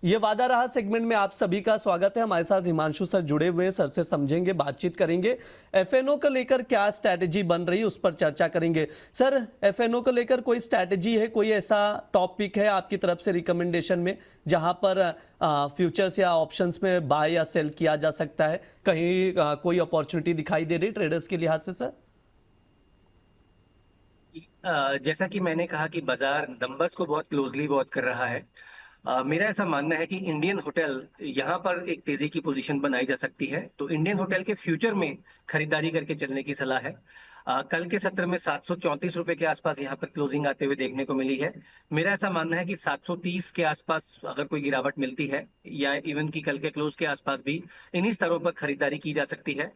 ये वादा रहा सेगमेंट में आप सभी का स्वागत है। हमारे साथ हिमांशु सर जुड़े हुए हैं, सर से समझेंगे, बातचीत करेंगे। एफएनओ को लेकर क्या स्ट्रैटेजी बन रही है उस पर चर्चा करेंगे। सर, एफएनओ को लेकर कोई स्ट्रैटेजी है, कोई ऐसा टॉपिक है आपकी तरफ से रिकमेंडेशन में जहां पर फ्यूचर्स या ऑप्शंस में बाय या सेल किया जा सकता है? कहीं कोई अपॉर्चुनिटी दिखाई दे रही ट्रेडर्स के लिहाज से सर? जैसा कि मैंने कहा कि बाजार नंबर्स को बहुत क्लोजली वॉच कर रहा है। मेरा ऐसा मानना है कि इंडियन होटल यहाँ पर एक तेजी की पोजीशन बनाई जा सकती है, तो इंडियन होटल के फ्यूचर में खरीदारी करके चलने की सलाह है। कल के सत्र में 734 रुपए के आसपास यहाँ पर क्लोजिंग आते हुए देखने को मिली है। मेरा ऐसा मानना है कि 730 के आसपास अगर कोई गिरावट मिलती है या इवन की कल के क्लोज के आसपास भी इन्हीं स्तरों पर खरीदारी की जा सकती है।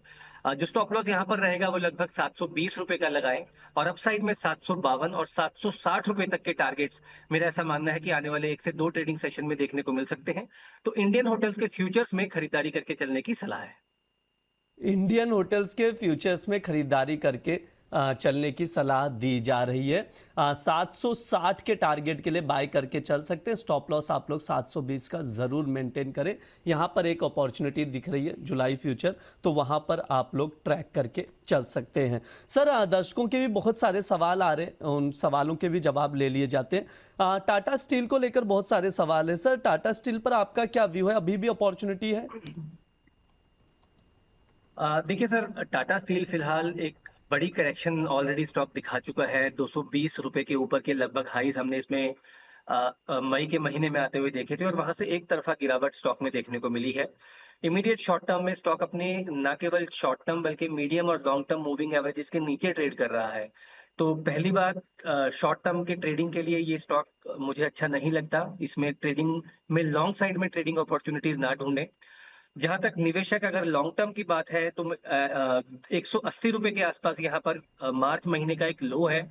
जो स्टॉप लॉस यहाँ पर रहेगा वो लगभग 720 रुपए का लगाएं और अपसाइड में 752 और 760 रुपए तक के टारगेट्स मेरा ऐसा मानना है कि आने वाले 1 से 2 ट्रेडिंग सेशन में देखने को मिल सकते हैं। तो इंडियन होटल्स के फ्यूचर्स में खरीदारी करके चलने की सलाह है। इंडियन होटल्स के फ्यूचर्स में खरीदारी करके चलने की सलाह दी जा रही है। 760 के टारगेट के लिए बाय करके चल सकते हैं। स्टॉप लॉस आप लोग 720 का जरूर मेंटेन करें। यहां पर एक अपॉर्चुनिटी दिख रही है जुलाई फ्यूचर, तो वहां पर आप लोग ट्रैक करके चल सकते हैं। सर, दर्शकों के भी बहुत सारे सवाल आ रहे हैं, उन सवालों के भी जवाब ले लिए जाते हैं। टाटा स्टील को लेकर बहुत सारे सवाल है। सर, टाटा स्टील पर आपका क्या व्यू है? अभी भी अपॉर्चुनिटी है? देखिए सर, टाटा स्टील फिलहाल एक बड़ी करेक्शन ऑलरेडी स्टॉक दिखा चुका है। 220 रुपए के ऊपर के लगभग हाईज हमने इसमें मई के महीने में आते हुए देखे थे और वहां से एक तरफा गिरावट स्टॉक में देखने को मिली है। इमीडिएट शॉर्ट टर्म में स्टॉक अपने न केवल शॉर्ट टर्म बल्कि मीडियम और लॉन्ग टर्म मूविंग एवरेजेस के नीचे ट्रेड कर रहा है। तो पहली बात, शॉर्ट टर्म के ट्रेडिंग के लिए ये स्टॉक मुझे अच्छा नहीं लगता। इसमें ट्रेडिंग में लॉन्ग साइड में ट्रेडिंग अपॉर्चुनिटीज ना ढूंढें। जहां तक निवेशक अगर लॉन्ग टर्म की बात है तो 180 रुपए के आसपास यहाँ पर मार्च महीने का एक लो है,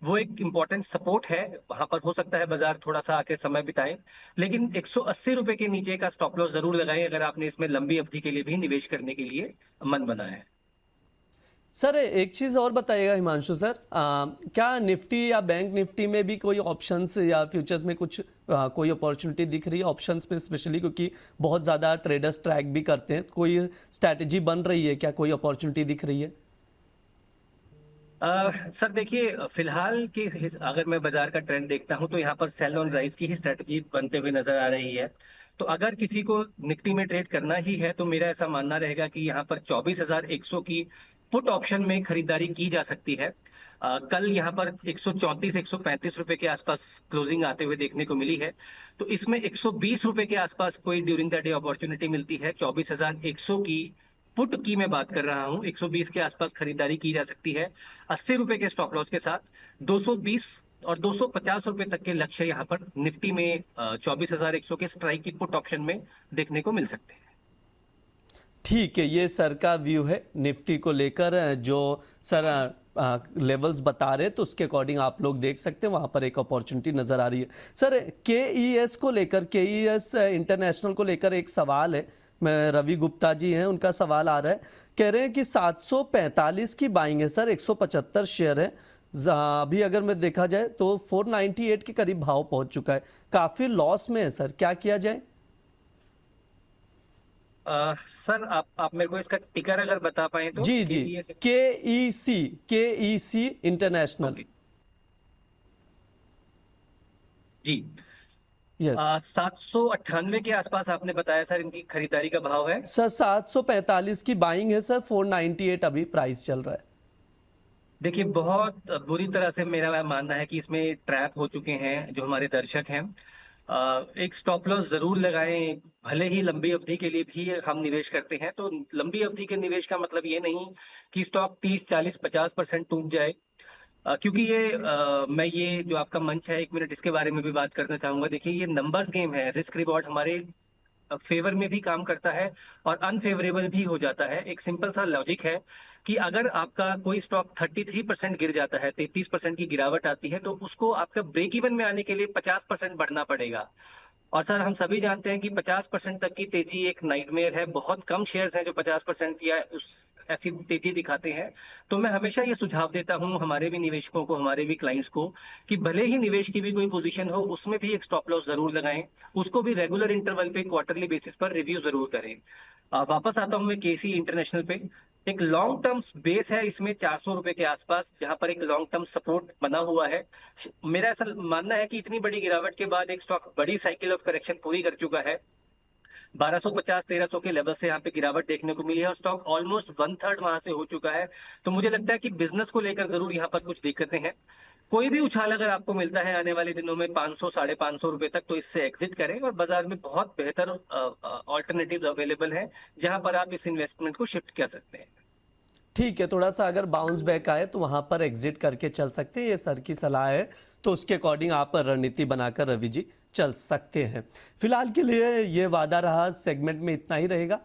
वो एक इम्पोर्टेंट सपोर्ट है। वहां पर हो सकता है बाजार थोड़ा सा आके समय बिताए, लेकिन 180 रुपए के नीचे का स्टॉप लॉस जरूर लगाएं अगर आपने इसमें लंबी अवधि के लिए भी निवेश करने के लिए मन बनाया है। सर, एक चीज और बताइएगा हिमांशु सर, क्या निफ्टी या बैंक निफ्टी में भी कोई ऑप्शंस या फ्यूचर्स में कुछ कोई अपॉर्चुनिटी दिख रही है ऑप्शंस में स्पेशली, क्योंकि बहुत ज्यादा ट्रेडर्स ट्रैक भी करते हैं? कोई स्ट्रैटेजी बन रही है क्या? कोई अपॉर्चुनिटी दिख रही है? सर देखिए, फिलहाल की अगर मैं बाजार का ट्रेंड देखता हूं तो यहाँ पर सेल ऑन राइज की ही स्ट्रेटजी बनते हुए नजर आ रही है। तो अगर किसी को निफ्टी में ट्रेड करना ही है तो मेरा ऐसा मानना रहेगा कि यहाँ पर 24,100 की पुट ऑप्शन में खरीदारी की जा सकती है। कल यहाँ पर 134 135 रुपए के आसपास क्लोजिंग आते हुए देखने को मिली है। तो इसमें 120 रुपए के आसपास कोई ड्यूरिंग द डे अपॉर्चुनिटी मिलती है। 24,100 की पुट की मैं बात कर रहा हूं, 120 के आसपास खरीदारी की जा सकती है 80 रुपए के स्टॉप लॉस के साथ। 220 और 250 रुपए तक के लक्ष्य यहाँ पर निफ्टी में 24,100 के स्ट्राइक की पुट ऑप्शन में देखने को मिल सकते हैं। ठीक है, ये सर का व्यू है निफ्टी को लेकर। जो सर लेवल्स बता रहे तो उसके अकॉर्डिंग आप लोग देख सकते हैं, वहां पर एक अपॉर्चुनिटी नजर आ रही है। सर, केईएस को लेकर, केईएस इंटरनेशनल को लेकर एक सवाल है। मैं रवि गुप्ता जी हैं, उनका सवाल आ रहा है। कह रहे हैं कि 745 की बाइंग है सर, 175 शेयर है। अभी अगर मैं देखा जाए तो 498 के करीब भाव पहुंच चुका है, काफी लॉस में है सर, क्या किया जाए? सर आप मेरे को इसका टिकर अगर बता पाए तो। जी जी, केईसी, केईसी इंटरनेशनल। ओके जी। यस 798 के आसपास आपने बताया सर इनकी खरीदारी का भाव है। सर, 745 की बाइंग है सर, 498 अभी प्राइस चल रहा है। देखिए, बहुत बुरी तरह से मेरा मानना है कि इसमें ट्रैप हो चुके हैं जो हमारे दर्शक हैं। एक स्टॉप लॉस जरूर लगाएं। भले ही लंबी अवधि के लिए भी हम निवेश करते हैं तो लंबी अवधि के निवेश का मतलब ये नहीं कि स्टॉक 30 40 50% टूट जाए। क्योंकि मैं ये जो आपका मंच है, 1 मिनट इसके बारे में भी बात करना चाहूंगा। देखिए, ये नंबर्स गेम है। रिस्क रिवॉर्ड हमारे फेवर में भी काम करता है और अनफेवरेबल भी हो जाता है। एक सिंपल सा लॉजिक है कि अगर आपका कोई स्टॉक 33% गिर जाता है, 33% की गिरावट आती है, तो उसको आपका ब्रेक इवन में आने के लिए 50% बढ़ना पड़ेगा। और सर, हम सभी जानते हैं कि 50% तक की तेजी एक नाइटमेयर है। बहुत कम शेयर्स हैं जो 50% या उस ऐसी तेजी दिखाते हैं, तो मैं हमेशा ये सुझाव देता हूँ हमारे भी निवेशकों को, हमारे भी क्लाइंट्स को, कि भले ही निवेश की भी कोई पोजीशन हो, उसमें भी एक स्टॉप लॉस जरूर लगाएं, उसको भी रेगुलर इंटरवल पे क्वार्टरली बेसिस पर रिव्यू जरूर करें। वापस आता हूँ मैं केसी इंटरनेशनल पे। एक लॉन्ग टर्म बेस है इसमें 400 रुपए के आसपास, जहां पर एक लॉन्ग टर्म सपोर्ट बना हुआ है। मेरा ऐसा मानना है कि इतनी बड़ी गिरावट के बाद एक स्टॉक बड़ी साइकिल ऑफ करेक्शन पूरी कर चुका है। 1250-1300 के लेवल से यहाँ पे गिरावट देखने को मिली है और स्टॉक ऑलमोस्ट 1/3 वहां से हो चुका है। तो मुझे लगता है कि बिजनेस को लेकर जरूर यहाँ पर कुछ दिक्कतें हैं। कोई भी उछाल अगर आपको मिलता है आने वाले दिनों में 500 550 रुपए तक, तो इससे एग्जिट करें, और बाजार में बहुत बेहतर ऑल्टरनेटिव अवेलेबल हैं जहां पर आप इस इन्वेस्टमेंट को शिफ्ट कर सकते हैं। ठीक है, थोड़ा सा अगर बाउंस बैक आए तो वहां पर एग्जिट करके चल सकते हैं, ये सर की सलाह है, तो उसके अकॉर्डिंग आप रणनीति बनाकर रवि जी चल सकते हैं। फिलहाल के लिए ये वादा रहा, सेगमेंट में इतना ही रहेगा।